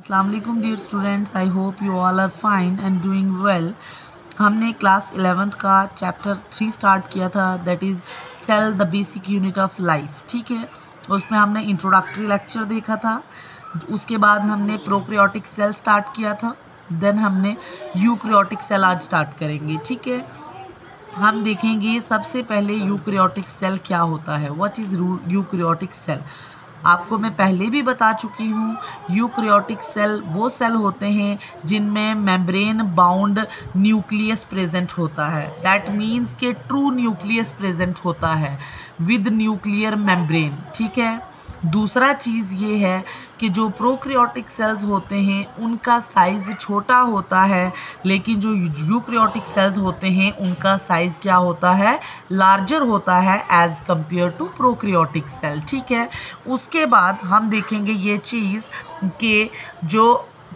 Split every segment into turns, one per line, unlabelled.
अस्सलाम वालेकुम dear students, I hope you all are fine and doing well. हमने class 11th का chapter 3 start किया था, that is cell the basic unit of life. ठीक है, उसमें हमने इंट्रोडक्टरी लेक्चर देखा था। उसके बाद हमने प्रोकैरियोटिक सेल स्टार्ट किया था, देन हमने यूकैरियोटिक सेल आज स्टार्ट करेंगे। ठीक है, हम देखेंगे सबसे पहले यूकैरियोटिक सेल क्या होता है, व्हाट इज़ यूकैरियोटिक सेल। आपको मैं पहले भी बता चुकी हूँ, यूकैरियोटिक सेल वो सेल होते हैं जिनमें मेम्ब्रेन बाउंड न्यूक्लियस प्रेजेंट होता है। दैट मीन्स के ट्रू न्यूक्लियस प्रेजेंट होता है विद न्यूक्लियर मेम्ब्रेन। ठीक है, दूसरा चीज़ ये है कि जो प्रोकैरियोटिक सेल्स होते हैं उनका साइज़ छोटा होता है, लेकिन जो यूकैरियोटिक सेल्स होते हैं उनका साइज़ क्या होता है, लार्जर होता है as compare to prokaryotic cell. ठीक है, उसके बाद हम देखेंगे ये चीज़ कि जो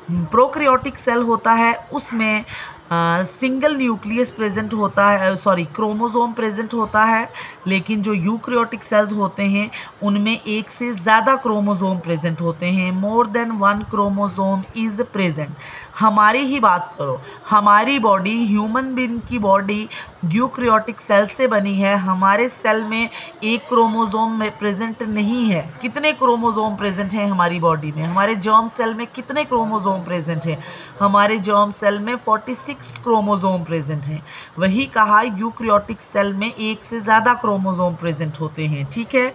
प्रोकैरियोटिक सेल होता है उसमें सिंगल न्यूक्लियस प्रेजेंट होता है, क्रोमोसोम प्रेजेंट होता है, लेकिन जो यूकैरियोटिक सेल्स होते हैं उनमें एक से ज़्यादा क्रोमोसोम प्रेजेंट होते हैं। More than one chromosome is present. हमारी ही बात करो, हमारी बॉडी, ह्यूमन बीइंग की बॉडी यूकैरियोटिक सेल से बनी है। हमारे सेल में एक क्रोमोसोम में प्रेजेंट नहीं है। कितने क्रोमोसोम प्रेजेंट हैं हमारी बॉडी में? हमारे जर्म सेल में कितने क्रोमोसोम प्रेजेंट हैं? हमारे जर्म सेल में 46 क्रोमोसोम प्रेजेंट हैं। वही कहा, यूकैरियोटिक सेल में एक से ज़्यादा क्रोमोसोम प्रेजेंट होते हैं। ठीक है,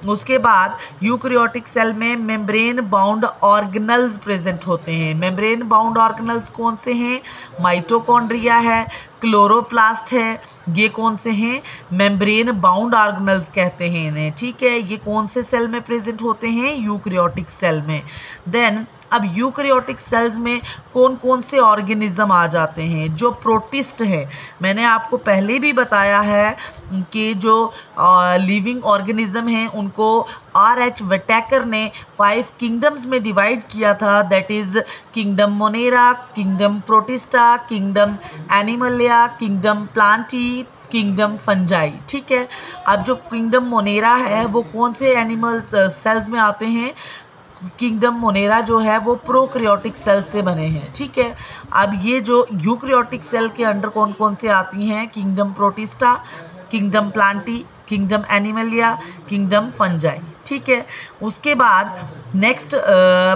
उसके बाद यूकैरियोटिक सेल में मेम्ब्रेन बाउंड ऑर्गेनल्स प्रेजेंट होते हैं। मेम्ब्रेन बाउंड ऑर्गेनल्स कौन से हैं? माइटोकॉन्ड्रिया है, क्लोरोप्लास्ट है, ये कौन से हैं? मेम्ब्रेन बाउंड ऑर्गेनल्स कहते हैं इन्हें। ठीक है, ये कौन से सेल में प्रेजेंट होते हैं? यूकैरियोटिक सेल में। देन अब यूकैरियोटिक सेल्स में कौन कौन से ऑर्गेनिज्म आ जाते हैं? जो प्रोटिस्ट है, मैंने आपको पहले भी बताया है कि जो लिविंग ऑर्गेनिज्म हैं उनको R.H. व्हिटेकर ने 5 किंगडम्स में डिवाइड किया था, that is kingdom Monera, kingdom protista, kingdom Animalia, kingdom Plantae, kingdom fungi. ठीक है, अब जो किंगडम मोनेरा है वो कौन से एनिमल्स सेल्स में आते हैं? किंगडम मोनेरा जो है वो प्रोकैरियोटिक सेल से बने हैं। ठीक है, अब ये जो यूकैरियोटिक सेल के अंडर कौन कौन से आती हैं? Kingdom protista, kingdom Plantae, kingdom Animalia, kingdom fungi. ठीक है, उसके बाद नेक्स्ट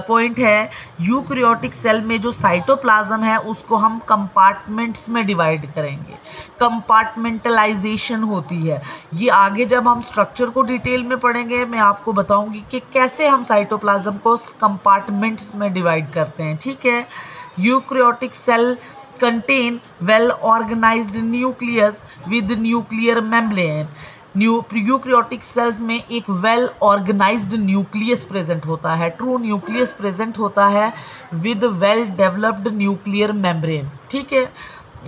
पॉइंट है, यूकैरियोटिक सेल में जो साइटोप्लाज्म है उसको हम कंपार्टमेंट्स में डिवाइड करेंगे। कंपार्टमेंटलाइजेशन होती है ये। आगे जब हम स्ट्रक्चर को डिटेल में पढ़ेंगे मैं आपको बताऊंगी कि कैसे हम साइटोप्लाज्म को कंपार्टमेंट्स में डिवाइड करते हैं। ठीक है, eukaryotic cell contain well organized nucleus with nuclear membrane। Eukaryotic cells में एक वेल ऑर्गेनाइज्ड न्यूक्लियस प्रेजेंट होता है, ट्रू न्यूक्लियस प्रेजेंट होता है with well developed nuclear membrane. ठीक है,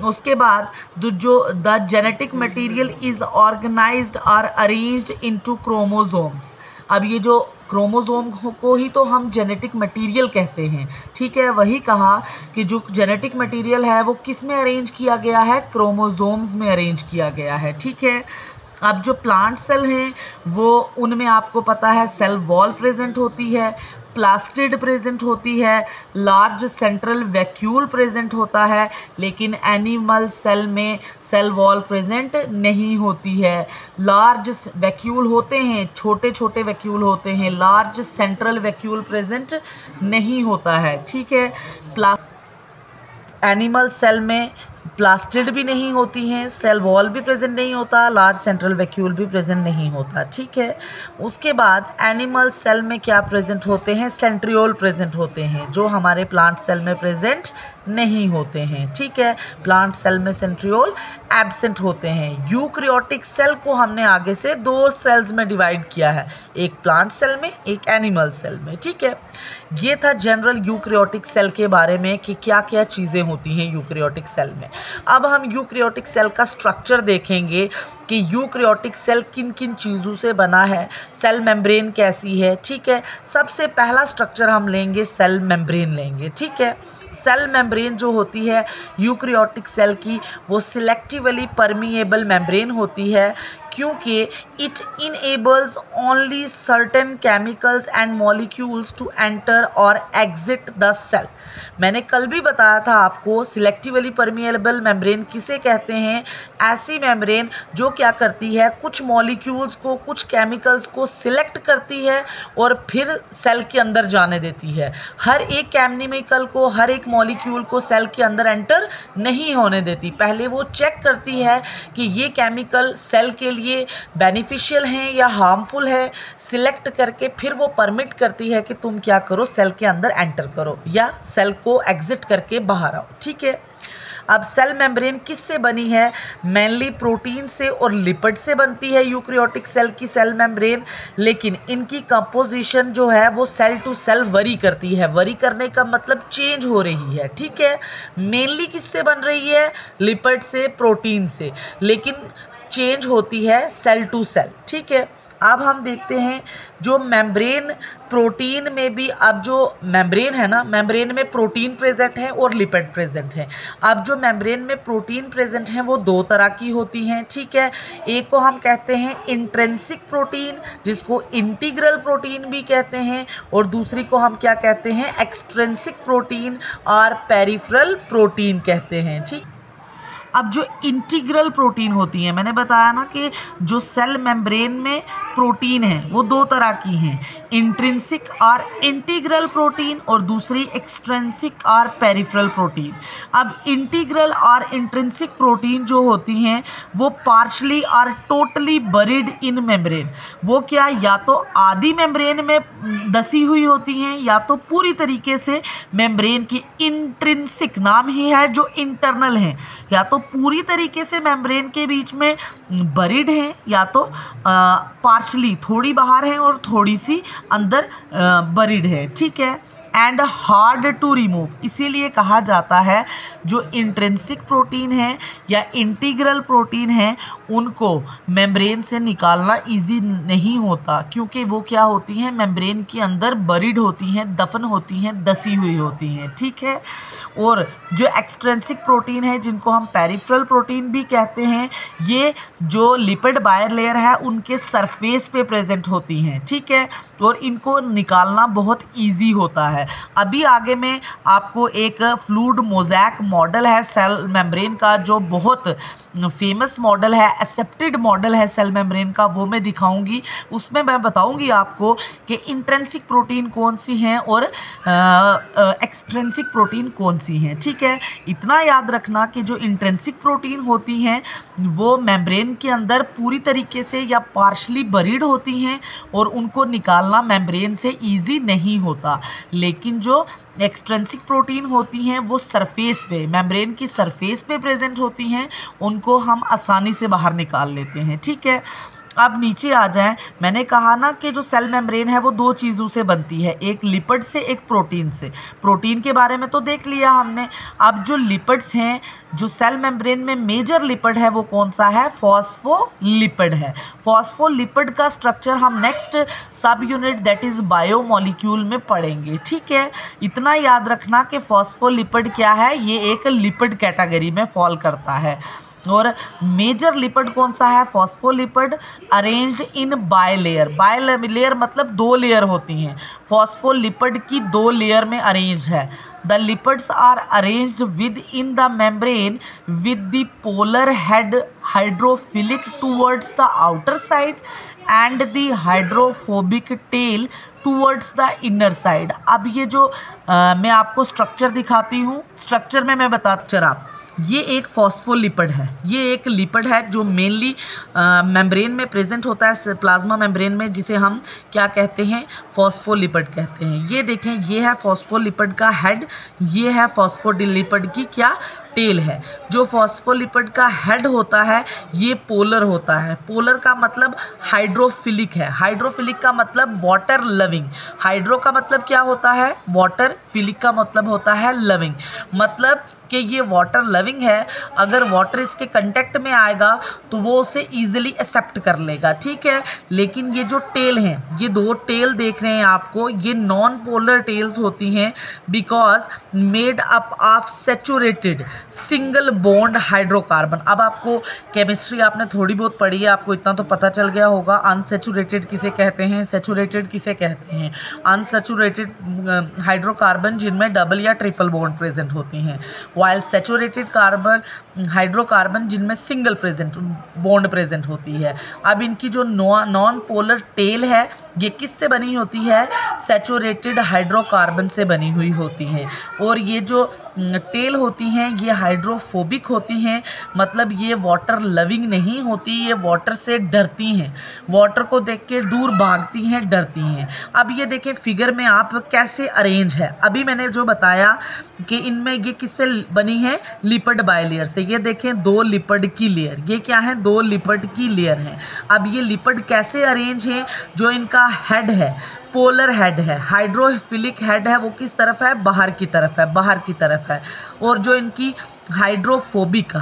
उसके बाद the genetic material is organized और अरेंज्ड इनटू क्रोमोसोम्स। अब ये जो क्रोमोसोम को ही तो हम जेनेटिक मटेरियल कहते हैं। ठीक है, वही कहा कि जो जेनेटिक मटेरियल है वो किस में अरेंज किया गया है? क्रोमोसोम्स में अरेंज किया गया है। ठीक है, अब जो प्लांट सेल हैं वो उनमें आपको पता है सेल वॉल प्रेजेंट होती है, प्लास्टिड प्रेजेंट होती है, लार्ज सेंट्रल वैक्यूल प्रेजेंट होता है, लेकिन एनिमल सेल में सेल वॉल प्रेजेंट नहीं होती है। लार्ज वैक्यूल होते हैं, छोटे छोटे वैक्यूल होते हैं, लार्ज सेंट्रल वैक्यूल प्रेजेंट नहीं होता है। ठीक है, एनिमल सेल में प्लास्टिड भी नहीं होती हैं, सेल वॉल भी प्रेजेंट नहीं होता, लार्ज सेंट्रल वैक्यूल भी प्रेजेंट नहीं होता। ठीक है, उसके बाद एनिमल सेल में क्या प्रेजेंट होते हैं? सेंट्रियोल प्रेजेंट होते हैं, जो हमारे प्लांट सेल में प्रेजेंट नहीं होते हैं। ठीक है, प्लांट सेल में सेंट्रियोल एब्सेंट होते हैं। यूकैरियोटिक सेल को हमने आगे से 2 सेल्स में डिवाइड किया है, एक प्लांट सेल में, एक एनिमल सेल में। ठीक है, ये था जनरल यूकैरियोटिक सेल के बारे में कि क्या क्या चीज़ें होती हैं यूकैरियोटिक सेल में। अब हम यूकैरियोटिक सेल का स्ट्रक्चर देखेंगे कि यूकैरियोटिक सेल किन किन चीज़ों से बना है, सेल मेम्ब्रेन कैसी है। ठीक है, सबसे पहला स्ट्रक्चर हम लेंगे, सेल मेम्ब्रेन लेंगे। ठीक है, सेल मेम्ब्रेन जो होती है यूकैरियोटिक सेल की वो सिलेक्टिवली परमिएबल मेम्ब्रेन होती है। क्योंकि it enables only certain chemicals and molecules to enter और एग्जिट द सेल। मैंने कल भी बताया था आपको सिलेक्टिवली परमिएबल मेम्ब्रेन किसे कहते हैं। ऐसी मेम्ब्रेन जो क्या करती है, कुछ मॉलिक्यूल्स को, कुछ केमिकल्स को सिलेक्ट करती है और फिर सेल के अंदर जाने देती है। हर एक केमिकल को, हर एक मॉलिक्यूल को सेल के अंदर एंटर नहीं होने देती। पहले वो चेक करती है कि ये केमिकल सेल के लिए बेनिफिशियल हैं या हार्मफुल है। सिलेक्ट करके फिर वो परमिट करती है कि तुम क्या करो, सेल के अंदर एंटर करो या सेल को एग्जिट करके बाहर आओ। ठीक है। अब सेल मेम्ब्रेन किससे बनी है? मेनली प्रोटीन से और लिपिड से बनती है यूकैरियोटिक सेल की सेल मेम्ब्रेन, लेकिन इनकी कंपोजिशन जो है वो सेल टू सेल वरी करती है। वरी करने का मतलब चेंज हो रही है। ठीक है। मेनली किससे बन रही है? लिपिड से, प्रोटीन से, लेकिन चेंज होती है सेल टू सेल। ठीक है। अब हम देखते हैं जो मेम्ब्रेन, प्रोटीन में भी, अब जो मेम्ब्रेन है ना, मेम्ब्रेन में प्रोटीन प्रेजेंट है और लिपिड प्रेजेंट है। अब जो मेम्ब्रेन में प्रोटीन प्रेजेंट है वो दो तरह की होती हैं। ठीक है। एक को हम कहते हैं इंट्रिंसिक प्रोटीन, जिसको इंटीग्रल प्रोटीन भी कहते हैं, और दूसरी को हम क्या कहते हैं? एक्सट्रिंसिक प्रोटीन और पेरिफेरल प्रोटीन कहते हैं। ठीक। अब जो इंटीग्रल प्रोटीन होती हैं, मैंने बताया ना कि जो सेल मेम्ब्रेन में प्रोटीन है वो दो तरह की हैं, इंट्रिंसिक और इंटीग्रल प्रोटीन, और दूसरी एक्सट्रिंसिक और पेरिफेरल प्रोटीन। अब इंटीग्रल और इंट्रिंसिक प्रोटीन जो होती हैं वो पार्शली और टोटली बरीड इन मेम्ब्रेन। वो क्या, या तो आधी मेम्ब्रेन में दसी हुई होती हैं या तो पूरी तरीके से मेम्ब्रेन की। इंट्रिंसिक नाम ही है जो इंटरनल है, या तो पूरी तरीके से मेम्ब्रेन के बीच में बरीड हैं या तो पार्शली थोड़ी बाहर हैं और थोड़ी सी अंदर बरीड है। ठीक है। एंड हार्ड टू रिमूव, इसीलिए कहा जाता है जो इंट्रिंसिक प्रोटीन है या इंटीग्रल प्रोटीन है उनको मेम्ब्रेन से निकालना इजी नहीं होता, क्योंकि वो क्या होती हैं, मेम्ब्रेन के अंदर बरीड होती हैं, दफन होती हैं, दसी हुई होती हैं। ठीक है। और जो एक्सट्रिंसिक प्रोटीन है, जिनको हम पेरिफेरल प्रोटीन भी कहते हैं, ये जो लिपिड बायर लेयर है उनके सरफेस पे प्रेजेंट होती हैं। ठीक है। और इनको निकालना बहुत ईजी होता है। अभी आगे में आपको एक फ्लूइड मोज़ैक मॉडल है सेल मेम्ब्रेन का, जो बहुत फेमस मॉडल है, एक्सेप्टेड मॉडल है सेल मेम्ब्रेन का, वो मैं दिखाऊंगी। उसमें मैं बताऊंगी आपको कि इंट्रिंसिक प्रोटीन कौन सी हैं और एक्सट्रिंसिक प्रोटीन कौन सी हैं। ठीक है। इतना याद रखना कि जो इंट्रिंसिक प्रोटीन होती हैं वो मेम्ब्रेन के अंदर पूरी तरीके से या पार्शली बरीड होती हैं और उनको निकालना मेम्ब्रेन से ईजी नहीं होता, लेकिन जो एक्सट्रिंसिक प्रोटीन होती हैं वो सरफेस पे, मेम्ब्रेन की सरफेस पे प्रेजेंट होती हैं, उनको हम आसानी से बाहर निकाल लेते हैं। ठीक है। अब नीचे आ जाएं। मैंने कहा ना कि जो सेल मेम्ब्रेन है वो दो चीज़ों से बनती है, एक लिपिड से, एक प्रोटीन से। प्रोटीन के बारे में तो देख लिया हमने। अब जो लिपिड्स हैं, जो सेल मेम्ब्रेन में मेजर लिपिड है वो कौन सा है? फॉस्फोलिपिड है। फॉस्फोलिपिड का स्ट्रक्चर हम नेक्स्ट सब यूनिट दैट इज बायोमोलिक्यूल में पढ़ेंगे। ठीक है। इतना याद रखना कि फॉस्फोलिपिड क्या है, ये एक लिपिड कैटेगरी में फॉल करता है। और मेजर लिपिड कौन सा है? Phospholipid arranged in bilayer. Bilayer मतलब दो लेयर होती हैं, फॉस्फोलिपिड की दो लेयर में अरेंज है। The lipids are arranged within the membrane with the polar head hydrophilic towards the outer side and the hydrophobic tail towards the inner side. अब ये जो मैं आपको स्ट्रक्चर दिखाती हूँ, स्ट्रक्चर में मैं बताता, ये एक फॉस्फोलिपिड है। ये एक लिपिड है जो मेनली मेम्ब्रेन में प्रेजेंट होता है, प्लाज्मा मेम्ब्रेन में, जिसे हम क्या कहते हैं? फॉस्फोलिपिड कहते हैं। ये देखें, ये है फॉस्फोलिपिड का हेड, ये है फॉस्फोलिपिड की क्या? टेल है। जो फॉस्फोलिपिड का हेड होता है ये पोलर होता है। पोलर का मतलब हाइड्रोफिलिक है। हाइड्रोफिलिक का मतलब वाटर लविंग। हाइड्रो का मतलब क्या होता है? वाटर। फिलिक का मतलब होता है लविंग। मतलब कि ये वाटर लविंग है, अगर वाटर इसके कांटेक्ट में आएगा तो वो उसे ईजिली एक्सेप्ट कर लेगा। ठीक है। लेकिन ये जो टेल हैं, ये दो टेल देख रहे हैं आपको, ये नॉन पोलर टेल्स होती हैं because made up of single bond hydrocarbon. अब आपको केमिस्ट्री आपने थोड़ी बहुत पढ़ी है, आपको इतना तो पता चल गया होगा। अनसैचुरेटेड किसे कहते हैं, सैचुरेटेड किसे कहते हैं। अनसैचुरेटेड हाइड्रोकार्बन जिनमें डबल या ट्रिपल बॉन्ड प्रेजेंट होती हैं, वाइल सैचुरेटेड कार्बन हाइड्रोकार्बन जिनमें सिंगल बॉन्ड प्रेजेंट होती है। अब इनकी जो नॉन पोलर टेल है ये किससे बनी होती है, सैचुरेटेड हाइड्रोकार्बन से बनी हुई होती है। और ये जो टेल होती हैं ये हाइड्रोफोबिक होती हैं, मतलब ये वाटर लविंग नहीं होती, ये वाटर से डरती हैं, वाटर को देख के दूर भागती हैं, डरती हैं। अब ये देखें फिगर में आप कैसे अरेंज है। अभी मैंने जो बताया कि इनमें ये किससे बनी है, लिपिड बाइलेयर से। ये देखें दो लिपिड की लेयर, ये क्या है, दो लिपिड की लेयर हैं। अब ये लिपिड कैसे अरेंज है, जो इनका हेड है पोलर हेड है, हाइड्रोफिलिक हेड है, वो किस तरफ है, बाहर की तरफ है, बाहर की तरफ है। और जो इनकी हाइड्रोफोबिक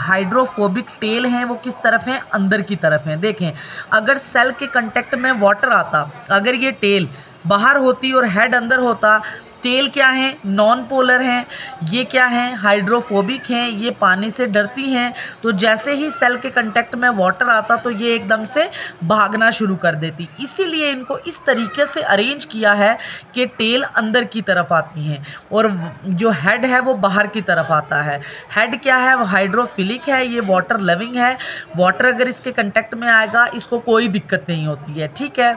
टेल हैं वो किस तरफ है, अंदर की तरफ है। देखें अगर सेल के कांटेक्ट में वाटर आता, अगर ये टेल बाहर होती और हेड अंदर होता, टेल क्या है, नॉन पोलर हैं, ये क्या है, हाइड्रोफोबिक हैं, ये पानी से डरती हैं। तो जैसे ही सेल के कांटेक्ट में वाटर आता तो ये एकदम से भागना शुरू कर देती। इसीलिए इनको इस तरीके से अरेंज किया है कि टेल अंदर की तरफ आती हैं और जो हेड है वो बाहर की तरफ आता है। हेड क्या है, वो हाइड्रोफिलिक है, ये वाटर लविंग है, वाटर अगर इसके कांटेक्ट में आएगा इसको कोई दिक्कत नहीं होती है, ठीक है।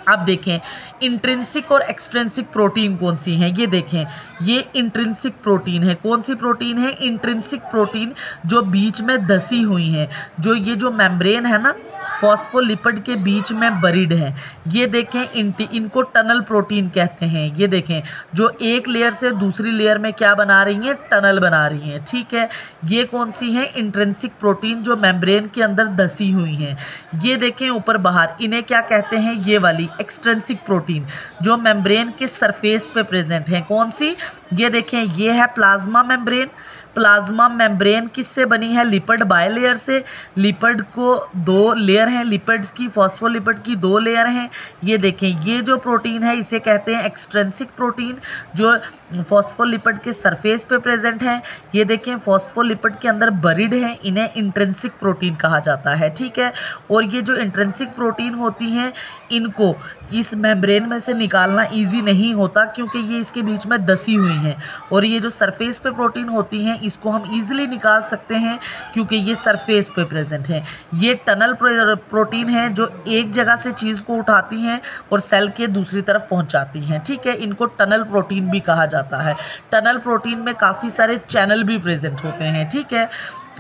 अब देखें इंट्रिंसिक और एक्सट्रिंसिक प्रोटीन कौन सी हैं, ये देखें ये इंट्रिंसिक प्रोटीन है। कौन सी प्रोटीन है, इंट्रिंसिक प्रोटीन, जो बीच में धसी हुई हैं, जो ये जो मेम्ब्रेन है ना फॉस्फोलिपिड के बीच में बरीड है। ये देखें इनको टनल प्रोटीन कहते हैं। ये देखें जो एक लेयर से दूसरी लेयर में क्या बना रही हैं, टनल बना रही हैं, ठीक है। ये कौन सी है, इंट्रिंसिक प्रोटीन, जो मेम्ब्रेन के अंदर धसी हुई हैं। ये देखें ऊपर बाहर, इन्हें क्या कहते हैं, ये वाली एक्सट्रिंसिक प्रोटीन, जो मेम्ब्रेन के सरफेस पे प्रेजेंट है। कौन सी, ये देखें ये है प्लाज्मा मेम्ब्रेन। प्लाज्मा मेम्ब्रेन किससे बनी है, लिपिड बायलेयर से। लिपिड को दो लेयर हैं, लिपिड्स की, फॉस्फोलिपिड की दो लेयर हैं। ये देखें ये जो प्रोटीन है इसे कहते हैं एक्सट्रिंसिक प्रोटीन, जो फॉस्फोलिपिड के सरफेस पे प्रेजेंट हैं। ये देखें फॉस्फोलिपिड के अंदर बरीड हैं, इन्हें इंट्रिंसिक प्रोटीन कहा जाता है, ठीक है। और ये जो इंट्रिंसिक प्रोटीन होती हैं इनको इस मेम्ब्रेन में से निकालना इजी नहीं होता, क्योंकि ये इसके बीच में धसी हुई हैं। और ये जो सरफेस पे प्रोटीन होती हैं इसको हम इजीली निकाल सकते हैं, क्योंकि ये सरफेस पे प्रेजेंट है। ये टनल प्रोटीन है, जो एक जगह से चीज़ को उठाती हैं और सेल के दूसरी तरफ पहुंचाती हैं, ठीक है। इनको टनल प्रोटीन भी कहा जाता है। टनल प्रोटीन में काफ़ी सारे चैनल भी प्रेजेंट होते हैं, ठीक है।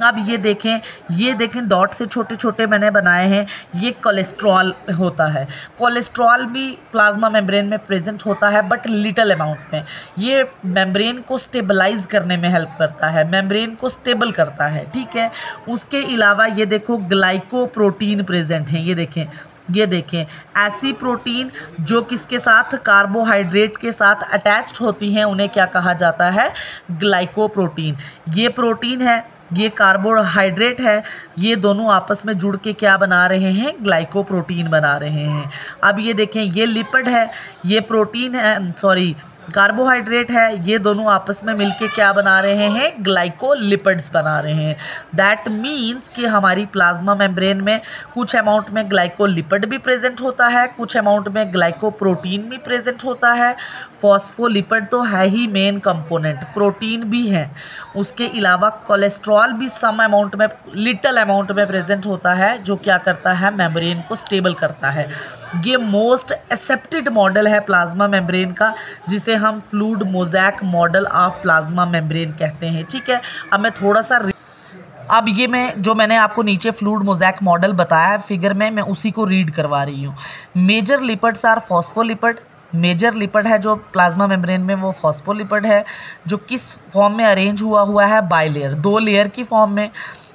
अब ये देखें डॉट से छोटे छोटे मैंने बनाए हैं, ये कोलेस्ट्रॉल होता है। कोलेस्ट्रॉल भी प्लाज्मा मेम्ब्रेन में प्रेजेंट होता है, बट लिटिल अमाउंट में। ये मेम्ब्रेन को स्टेबलाइज करने में हेल्प करता है, मेम्ब्रेन को स्टेबल करता है, ठीक है। उसके अलावा ये देखो ग्लाइकोप्रोटीन प्रेजेंट हैं। ये देखें ऐसी प्रोटीन जो किसके साथ, कार्बोहाइड्रेट के साथ अटैच्ड होती हैं, उन्हें क्या कहा जाता है, ग्लाइकोप्रोटीन। ये प्रोटीन है, ये कार्बोहाइड्रेट है, ये दोनों आपस में जुड़ के क्या बना रहे हैं, ग्लाइकोप्रोटीन बना रहे हैं। अब ये देखें ये लिपिड है, ये प्रोटीन है, कार्बोहाइड्रेट है, ये दोनों आपस में मिलके क्या बना रहे हैं, ग्लाइकोलिपिड्स बना रहे हैं। दैट मीन्स कि हमारी प्लाज्मा मेम्ब्रेन में कुछ अमाउंट में ग्लाइकोलिपिड भी प्रेजेंट होता है, कुछ अमाउंट में ग्लाइकोप्रोटीन भी प्रेजेंट होता है। फॉस्फोलिपिड तो है ही मेन कंपोनेंट, प्रोटीन भी है। उसके अलावा कोलेस्ट्रॉल भी सम अमाउंट में, लिटिल अमाउंट में प्रेजेंट होता है, जो क्या करता है, मेम्ब्रेन को स्टेबल करता है। ये मोस्ट एक्सेप्टेड मॉडल है प्लाज्मा मेम्ब्रेन का, जिसे हम fluid mosaic model of plasma membrane कहते हैं, ठीक है। अब मैं थोड़ा सा अब ये मैंने आपको नीचे फ्लूइड मोज़ेक मॉडल बताया है फिगर में, मैं उसी को रीड करवा रही हूँ। Major lipids are phospholipid. Major lipid है जो प्लाज्मा मेम्ब्रेन में, वो फॉस्फोलिपिड है, जो किस फॉर्म में अरेंज हुआ है, बाइलेयर, दो लेयर की फॉर्म में।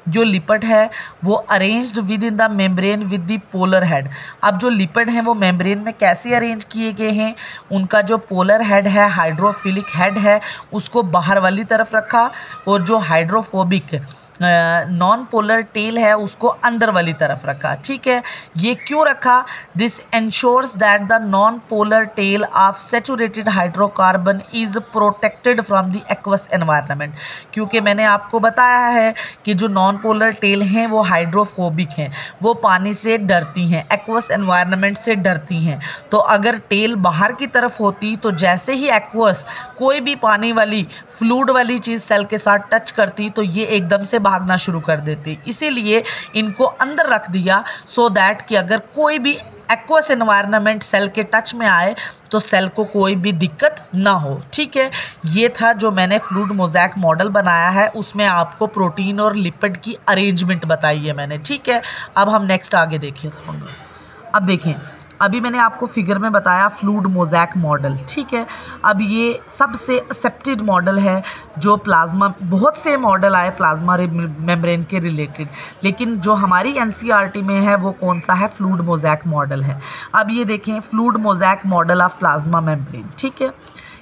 जो लिपिड है वो arranged within the membrane with the polar head. अब जो लिपिड हैं वो मेम्ब्रेन में कैसे अरेंज किए गए हैं, उनका जो पोलर हेड है, हाइड्रोफिलिक हेड है, उसको बाहर वाली तरफ रखा, और जो हाइड्रोफोबिक नॉन पोलर टेल है उसको अंदर वाली तरफ रखा। ठीक है, ये क्यों रखा? This ensures that the non polar tail of saturated hydrocarbon is protected from the aqueous environment. क्योंकि मैंने आपको बताया है कि जो नॉन पोलर टेल हैं वो हाइड्रोफोबिक हैं, वो पानी से डरती हैं, एक्वस एनवायरनमेंट से डरती हैं। तो अगर टेल बाहर की तरफ होती तो जैसे ही एक्वस कोई भी पानी वाली फ्लूइड वाली चीज़ सेल के साथ टच करती तो ये एकदम से भागना शुरू कर देती। इसीलिए इनको अंदर रख दिया सो दैट कि अगर कोई भी एक्वस एनवायरनमेंट सेल के टच में आए तो सेल को कोई भी दिक्कत ना हो। ठीक है, ये था जो मैंने फ्लूइड मोज़ेक मॉडल बनाया है, उसमें आपको प्रोटीन और लिपिड की अरेंजमेंट बताई है मैंने। ठीक है, अब हम नेक्स्ट आगे देखें। अब देखें, अभी मैंने आपको फिगर में बताया फ्लूइड मोज़ेक मॉडल। ठीक है, अब ये सबसे एक्सेप्टेड मॉडल है जो प्लाज्मा, बहुत से मॉडल आए प्लाज्मा मेम्ब्रेन के रिलेटेड, लेकिन जो हमारी एनसीईआरटी में है वो कौन सा है? फ्लूइड मोज़ेक मॉडल है। अब ये देखें, fluid mosaic model of plasma membrane. ठीक है,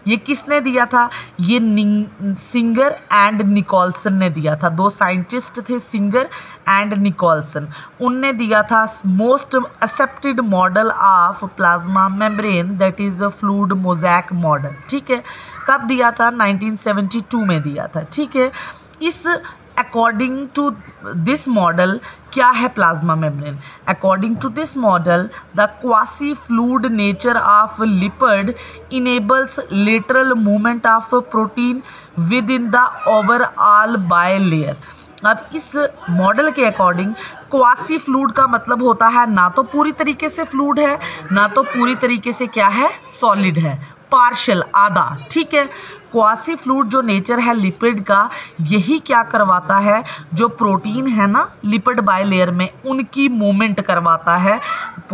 ये किसने दिया था? ये सिंगर एंड निकोल्सन ने दिया था। दो साइंटिस्ट थे, सिंगर एंड निकोल्सन, उनने दिया था most accepted model of plasma membrane that is a fluid mosaic model. ठीक है, कब दिया था? 1972 में दिया था। ठीक है, इस अकॉर्डिंग टू दिस मॉडल क्या है plasma membrane? According to this model the quasi fluid nature of lipid enables lateral movement of protein within the overall bilayer. अब इस मॉडल के अकॉर्डिंग क्वासी फ्लूइड का मतलब होता है ना तो पूरी तरीके से फ्लूइड है, ना तो पूरी तरीके से क्या है? सॉलिड है, पार्शियल, आधा। ठीक है, क्वासी फ्लूइड जो नेचर है लिपिड का, यही क्या करवाता है? जो प्रोटीन है ना लिपिड बायलेयर में, उनकी मूवमेंट करवाता है।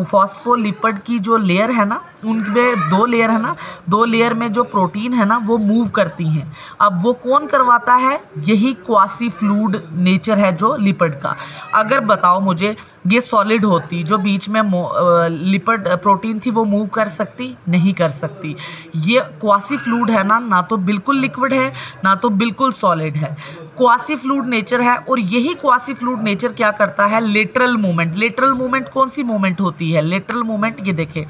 फॉस्फोलिपिड की जो लेयर है ना, उनमें दो लेयर है ना, दो लेयर में जो प्रोटीन है ना वो मूव करती हैं। अब वो कौन करवाता है? यही क्वासी फ्लूइड नेचर है जो लिपिड का। अगर बताओ मुझे, ये सॉलिड होती, जो बीच में लिपिड प्रोटीन थी, वो मूव कर सकती? नहीं कर सकती। ये क्वासी फ्लूइड है ना तो बिल्कुल लिक्विड है, ना तो बिल्कुल सॉलिड है, क्वासी फ्लूइड नेचर है। और यही क्वासी फ्लूइड नेचर क्या करता है? Lateral movement. लेटरल मूवमेंट कौन सी मूवमेंट होती है? लेटरल मूवमेंट ये देखें,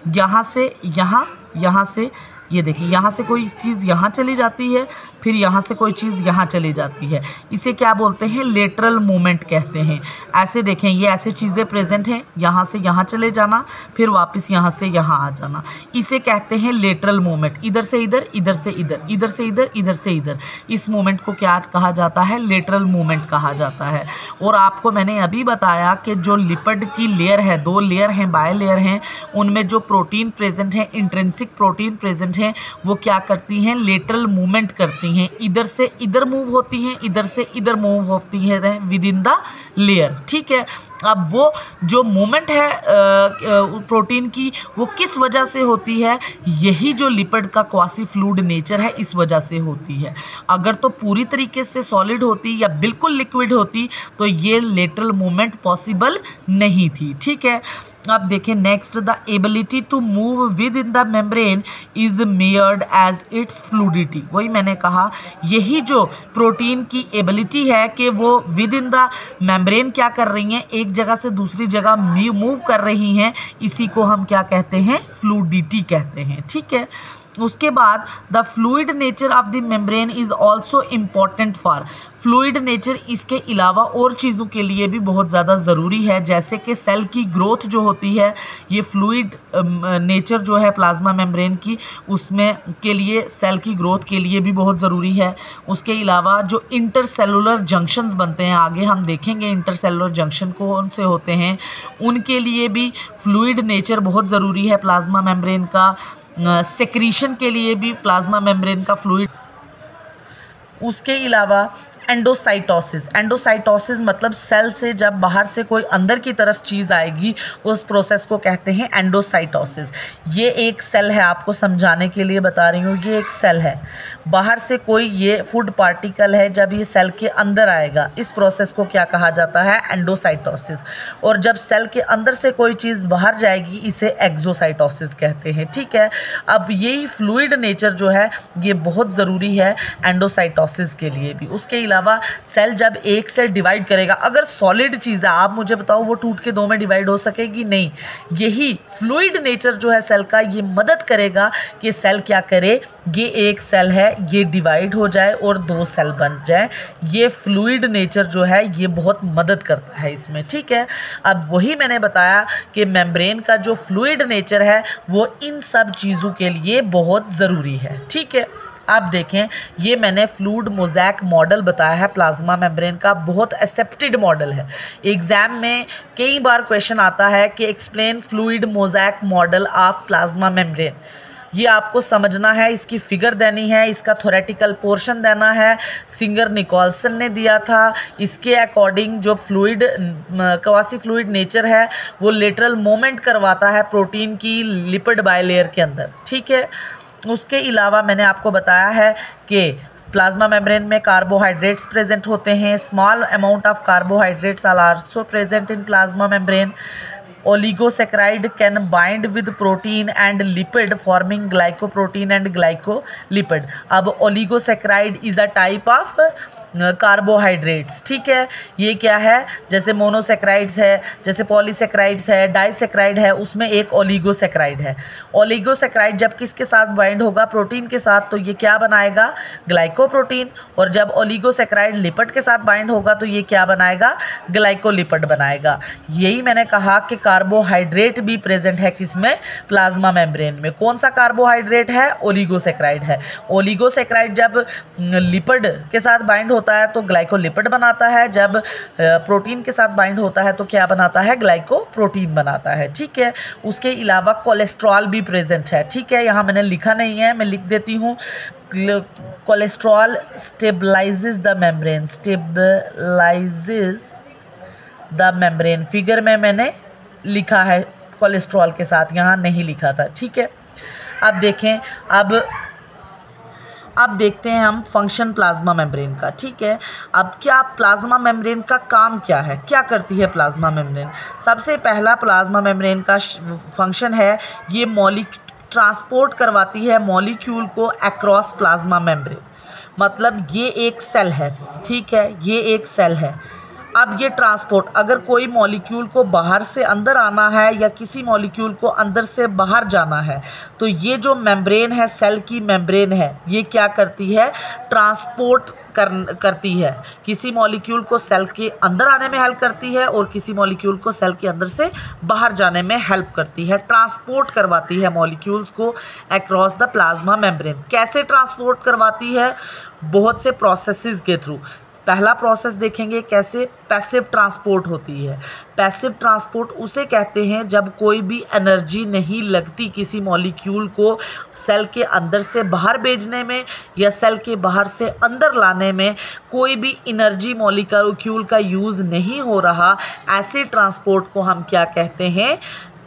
यहाँ से यहाँ, यहाँ से ये देखिए, यहाँ से कोई चीज़ यहाँ चली जाती है, फिर यहाँ से कोई चीज़ यहाँ चली जाती है, इसे क्या बोलते हैं? लेटरल मूवमेंट कहते हैं। ऐसे देखें, ये ऐसे चीज़ें प्रेजेंट हैं, यहाँ से यहाँ चले जाना, फिर वापस यहाँ से यहाँ आ जाना, इसे कहते हैं लेटरल मूवमेंट। इधर से इधर, इधर से इधर, इधर से इधर, इधर से इधर, इस मूवमेंट को क्या कहा जाता है? लेटरल मूवमेंट कहा जाता है। और आपको मैंने अभी बताया कि जो लिपिड की लेयर है, दो लेयर हैं, बाय लेयर हैं, उनमें जो प्रोटीन प्रेजेंट है, इंट्रिंसिक प्रोटीन प्रेजेंट हैं, वो क्या करती हैं? लेटरल मूवमेंट करती हैं। इधर से इधर मूव होती हैं, इधर से इधर मूव होती हैं विद इन द लेयर। ठीक है, अब वो जो मूवमेंट है प्रोटीन की, वो किस वजह से होती है? यही जो लिपिड का क्वासी फ्लूइड नेचर है, इस वजह से होती है। अगर तो पूरी तरीके से सॉलिड होती या बिल्कुल लिक्विड होती तो ये लेटरल मूवमेंट पॉसिबल नहीं थी। ठीक है, अब देखें next, the ability to move within the membrane is measured as its fluidity. वही मैंने कहा, यही जो प्रोटीन की एबिलिटी है कि वो विद इन द मेम्ब्रेन क्या कर रही हैं? एक जगह से दूसरी जगह मूव कर रही हैं, इसी को हम क्या कहते हैं? फ्लूइडिटी कहते हैं। ठीक है, उसके बाद the fluid nature of the membrane is also important for. Fluid nature इसके अलावा और चीज़ों के लिए भी बहुत ज़्यादा ज़रूरी है, जैसे कि सेल की ग्रोथ जो होती है, ये फ्लूइड नेचर जो है प्लाज्मा मेम्ब्रेन की, उसमें के लिए सेल की ग्रोथ के लिए भी बहुत ज़रूरी है। उसके अलावा जो इंटरसेलुलर जंक्शंस बनते हैं, आगे हम देखेंगे इंटरसेलुलर जंक्शन कौन से होते हैं, उनके लिए भी फ्लूइड नेचर बहुत ज़रूरी है प्लाज्मा मेम्ब्रेन का। सेक्रीशन के लिए भी प्लाज्मा मेम्ब्रेन का फ्लूइड। उसके अलावा एंडोसाइटोसिस, एंडोसाइटोसिस मतलब सेल से जब बाहर से कोई अंदर की तरफ चीज़ आएगी, उस प्रोसेस को कहते हैं एंडोसाइटोसिस। ये एक सेल है, आपको समझाने के लिए बता रही हूँ, ये एक सेल है, बाहर से कोई ये फूड पार्टिकल है, जब ये सेल के अंदर आएगा, इस प्रोसेस को क्या कहा जाता है? एंडोसाइटोसिस। और जब सेल के अंदर से कोई चीज़ बाहर जाएगी, इसे एक्सोसाइटोसिस कहते हैं। ठीक है, अब यही फ्लूइड नेचर जो है ये बहुत ज़रूरी है एंडोसाइटोसिस के लिए भी। उसके अलावा अलावा सेल जब एक से डिवाइड करेगा, अगर सॉलिड चीज़ है आप मुझे बताओ वो टूट के दो में डिवाइड हो सकेगी? नहीं। यही फ्लूइड नेचर जो है सेल का, ये मदद करेगा कि सेल क्या करे, ये एक सेल है ये डिवाइड हो जाए और दो सेल बन जाए। ये फ्लूइड नेचर जो है ये बहुत मदद करता है इसमें, ठीक है। अब वही मैंने बताया कि मेम्ब्रेन का जो फ्लूइड नेचर है वो इन सब चीज़ों के लिए बहुत ज़रूरी है, ठीक है। आप देखें, ये मैंने फ्लूइड मोज़ैक मॉडल बताया है प्लाज्मा मेम्ब्रेन का, बहुत एक्सेप्टेड मॉडल है। एग्ज़ाम में कई बार क्वेश्चन आता है कि explain fluid mosaic model of plasma membrane. ये आपको समझना है, इसकी फिगर देनी है, इसका थ्योरेटिकल पोर्शन देना है। सिंगर निकोलसन ने दिया था। इसके अकॉर्डिंग जो फ्लूइड क्वासी फ्लूइड नेचर है वो लेटरल मोमेंट करवाता है प्रोटीन की लिपिड बायलेयर के अंदर, ठीक है। उसके अलावा मैंने आपको बताया है कि प्लाज्मा मेम्ब्रेन में कार्बोहाइड्रेट्स प्रेजेंट होते हैं। Small amount of carbohydrates are also present in plasma membrane. Oligosaccharide can bind with protein and lipid forming glycoprotein and glycolipid। अब oligosaccharide is a type of carbohydrates, ठीक है। ये क्या है, जैसे मोनोसेक्राइड्स है, जैसे पॉलीसेक्राइड्स है, डाइसेक्राइड है, उसमें एक ओलिगोसेक्राइड है। ओलिगोसेक्राइड जब किसके साथ बाइंड होगा, प्रोटीन के साथ, तो ये क्या बनाएगा, ग्लाइकोप्रोटीन। और जब ओलिगोसेक्राइड लिपिड के साथ बाइंड होगा तो ये क्या बनाएगा, ग्लाइकोलिपिड बनाएगा। यही मैंने कहा कि कार्बोहाइड्रेट भी प्रेजेंट है किसमें, प्लाज्मा मेम्ब्रेन में। कौन सा कार्बोहाइड्रेट है, ओलिगोसेक्राइड है। ओलिगोसेक्राइड जब लिपिड के साथ बाइंड होता है तो ग्लाइकोलिपिड बनाता है, जब प्रोटीन के साथ बाइंड होता है तो क्या बनाता है, ग्लाइकोप्रोटीन बनाता है, ठीक है। उसके अलावा कोलेस्ट्रॉल भी प्रेजेंट है, ठीक है। यहाँ मैंने लिखा नहीं है, मैं लिख देती हूँ। Cholesterol stabilises the membrane, stabilises the membrane. Figure में मैंने लिखा है कोलेस्ट्रॉल के साथ, यहाँ नहीं लिखा था, ठीक है। अब देखें, अब देखते हैं हम फंक्शन प्लाज्मा मेम्ब्रेन का, ठीक है। अब क्या प्लाज्मा मेम्ब्रेन का काम क्या है, क्या करती है प्लाज्मा मेम्ब्रेन। सबसे पहला प्लाज्मा मेम्ब्रेन का फंक्शन है, ये ट्रांसपोर्ट करवाती है मॉलिक्यूल को अक्रॉस प्लाज्मा मेम्ब्रेन। मतलब ये एक सेल है, ठीक है, ये एक सेल है। अब ये ट्रांसपोर्ट, अगर कोई मॉलिक्यूल को बाहर से अंदर आना है या किसी मॉलिक्यूल को अंदर से बाहर जाना है, तो ये जो मेम्ब्रेन है, सेल की मेम्ब्रेन है, ये क्या करती है, ट्रांसपोर्ट करती है। किसी मॉलिक्यूल को सेल के अंदर आने में हेल्प करती है और किसी मॉलिक्यूल को सेल के अंदर से बाहर जाने में हेल्प करती है। ट्रांसपोर्ट करवाती है मॉलिक्यूल्स को अक्रॉस द प्लाज्मा मेम्ब्रेन। कैसे ट्रांसपोर्ट करवाती है, बहुत से प्रोसेसेस के थ्रू। पहला प्रोसेस देखेंगे कैसे, पैसिव ट्रांसपोर्ट होती है। पैसिव ट्रांसपोर्ट उसे कहते हैं जब कोई भी एनर्जी नहीं लगती किसी मॉलिक्यूल को सेल के अंदर से बाहर भेजने में या सेल के बाहर से अंदर लाने में, कोई भी एनर्जी मॉलिक्यूल का यूज़ नहीं हो रहा। ऐसे ट्रांसपोर्ट को हम क्या कहते हैं,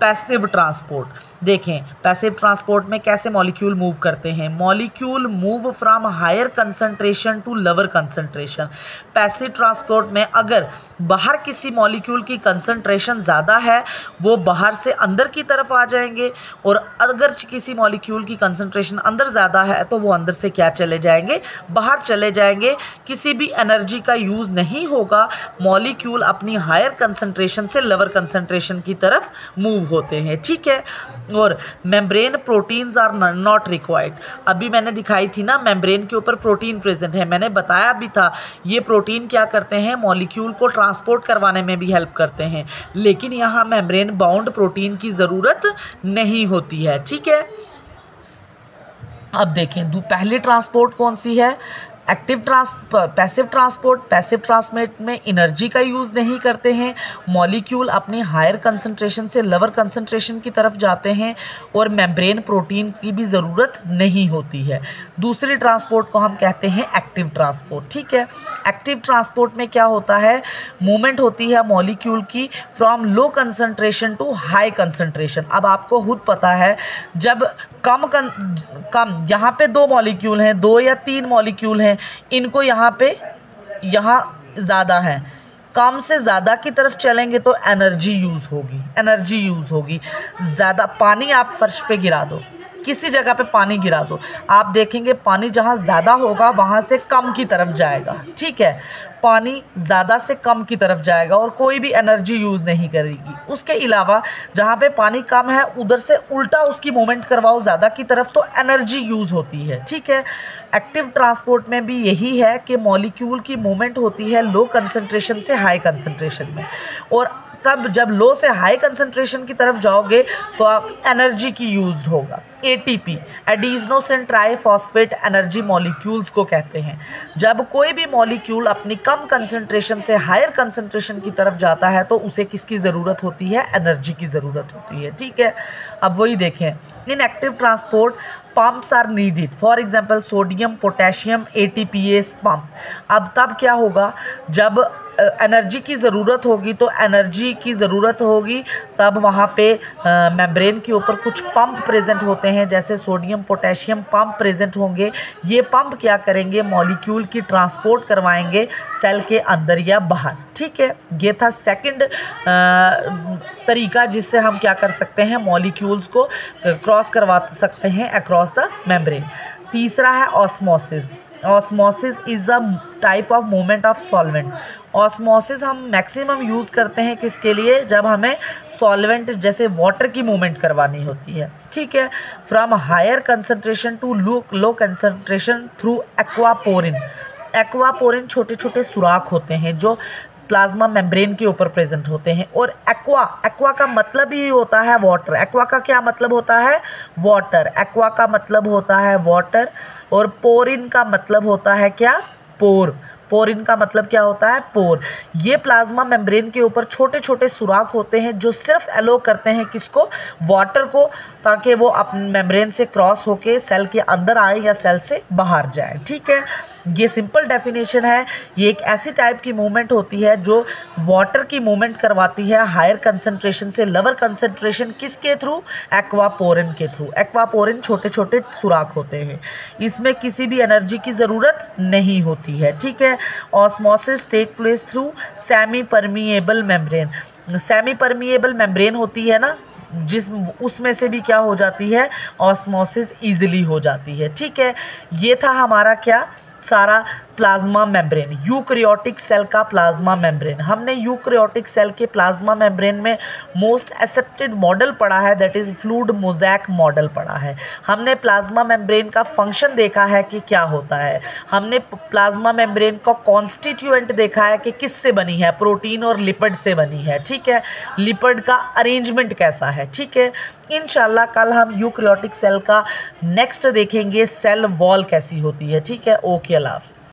पैसिव ट्रांसपोर्ट। देखें पैसिव ट्रांसपोर्ट में कैसे मॉलिक्यूल मूव करते हैं। Molecule move from higher concentration to lower concentration. Passive transport में अगर बाहर किसी मॉलिक्यूल की कंसंट्रेशन ज़्यादा है वो बाहर से अंदर की तरफ आ जाएंगे, और अगर किसी मॉलिक्यूल की कंसंट्रेशन अंदर ज़्यादा है तो वो अंदर से क्या चले जाएंगे, बाहर चले जाएंगे। किसी भी एनर्जी का यूज़ नहीं होगा, मॉलिक्यूल अपनी हायर कंसंट्रेशन से लोअर कंसंट्रेशन की तरफ मूव होते हैं, ठीक है। और membrane proteins are not required. अभी मैंने दिखाई थी ना, मेम्ब्रेन के ऊपर प्रोटीन प्रेजेंट है, मैंने बताया भी था। ये प्रोटीन क्या करते हैं, मॉलिक्यूल को ट्रांसपोर्ट करवाने में भी हेल्प करते हैं, लेकिन यहाँ मेम्ब्रेन बाउंड प्रोटीन की ज़रूरत नहीं होती है, ठीक है। अब देखें पहली ट्रांसपोर्ट कौन सी है, पैसिव ट्रांसपोर्ट। पैसिव ट्रांसपोर्ट में एनर्जी का यूज़ नहीं करते हैं, मॉलिक्यूल अपनी हायर कंसंट्रेशन से लोअर कंसंट्रेशन की तरफ जाते हैं और मेम्ब्रेन प्रोटीन की भी ज़रूरत नहीं होती है। दूसरी ट्रांसपोर्ट को हम कहते हैं एक्टिव ट्रांसपोर्ट, ठीक है। एक्टिव ट्रांसपोर्ट में क्या होता है, मूवमेंट होती है मॉलिक्यूल की from low concentration to high concentration. अब आपको खुद पता है, जब कम यहाँ पे 2 मॉलिक्यूल हैं, 2 या 3 मॉलिक्यूल हैं, इनको यहाँ ज़्यादा है, कम से ज़्यादा की तरफ चलेंगे तो एनर्जी यूज़ होगी। ज़्यादा पानी आप फर्श पे गिरा दो, किसी जगह पे पानी गिरा दो, आप देखेंगे पानी जहाँ ज़्यादा होगा वहाँ से कम की तरफ जाएगा, ठीक है, पानी ज़्यादा से कम की तरफ जाएगा और कोई भी एनर्जी यूज़ नहीं करेगी। उसके अलावा जहाँ पे पानी कम है उधर से उल्टा उसकी मूवमेंट करवाओ ज़्यादा की तरफ, तो एनर्जी यूज़ होती है, ठीक है। एक्टिव ट्रांसपोर्ट में भी यही है कि मॉलिक्यूल की मूवमेंट होती है लो कंसंट्रेशन से हाई कंसंट्रेशन में, और तब जब लो से हाई कंसंट्रेशन की तरफ जाओगे तो आप एनर्जी की यूज होगा। ATP, adenosine triphosphate energy molecules को कहते हैं। जब कोई भी मॉलिक्यूल अपनी कम कंसंट्रेशन से हायर कंसंट्रेशन की तरफ जाता है तो उसे किसकी ज़रूरत होती है? एनर्जी की ज़रूरत होती है, ठीक है। अब वही देखें, in active transport pumps are needed, for example sodium potassium ATPase pump. अब तब क्या होगा, जब एनर्जी की ज़रूरत होगी तो एनर्जी की ज़रूरत होगी तब वहाँ पे मेम्ब्रेन के ऊपर कुछ पंप प्रेजेंट होते हैं, जैसे सोडियम पोटेशियम पंप प्रेजेंट होंगे। ये पंप क्या करेंगे? मॉलिक्यूल की ट्रांसपोर्ट करवाएंगे सेल के अंदर या बाहर, ठीक है। ये था सेकंड तरीका जिससे हम क्या कर सकते हैं, मॉलिक्यूल्स को क्रॉस करवा सकते हैं अक्रॉस द मेम्ब्रेन। तीसरा है osmosis. Osmosis is a type of movement of solvent. Osmosis हम मैक्सिमम यूज़ करते हैं किसके लिए? जब हमें सॉल्वेंट जैसे वाटर की मूवमेंट करवानी होती है, ठीक है। From higher concentration to low concentration through aquaporin. Aquaporin छोटे छोटे सुराख होते हैं जो प्लाज्मा मेम्ब्रेन के ऊपर प्रेजेंट होते हैं। और एक्वा का मतलब ही होता है वाटर। एक्वा का क्या मतलब होता है? वाटर। एक्वा का मतलब होता है वाटर, और पोरिन का मतलब होता है क्या? पोर। पोरिन का मतलब क्या होता है? पोर। ये प्लाज्मा मेम्ब्रेन के ऊपर छोटे छोटे सुराख होते हैं जो सिर्फ एलो करते हैं किसको? वाटर को, ताकि वो अपने मेम्ब्रेन से क्रॉस होके सेल के अंदर आए या सेल से बाहर जाए, ठीक है। ये सिंपल डेफिनेशन है। ये एक ऐसी टाइप की मूवमेंट होती है जो वाटर की मूवमेंट करवाती है हायर कंसंट्रेशन से लोअर कंसंट्रेशन, किसके थ्रू? एक्वापोरिन के थ्रू। एक्वापोरिन छोटे छोटे सुराख होते हैं, इसमें किसी भी एनर्जी की ज़रूरत नहीं होती है, ठीक है। Osmosis take place through semi permeable membrane. Semi permeable membrane होती है ना, उसमें से भी क्या हो जाती है? ऑस्मोसिस ईजिली हो जाती है, ठीक है। ये था हमारा क्या? सारा प्लाज्मा मेम्ब्रेन, यूकैरियोटिक सेल का प्लाज्मा मेम्ब्रेन। हमने यूकैरियोटिक सेल के प्लाज्मा मेम्ब्रेन में मोस्ट एक्सेप्टेड मॉडल पढ़ा है, that is fluid mosaic model पढ़ा है। हमने प्लाज्मा मेम्ब्रेन का फंक्शन देखा है कि क्या होता है। हमने प्लाज्मा मेम्ब्रेन का कॉन्स्टिट्यूएंट देखा है कि किससे बनी है? प्रोटीन और लिपिड से बनी है, ठीक है। लिपिड का अरेंजमेंट कैसा है, ठीक है। इंशाल्लाह कल हम यूकैरियोटिक सेल का नेक्स्ट देखेंगे, सेल वॉल कैसी होती है, ठीक है। ओके, अल्लाह हाफिज़।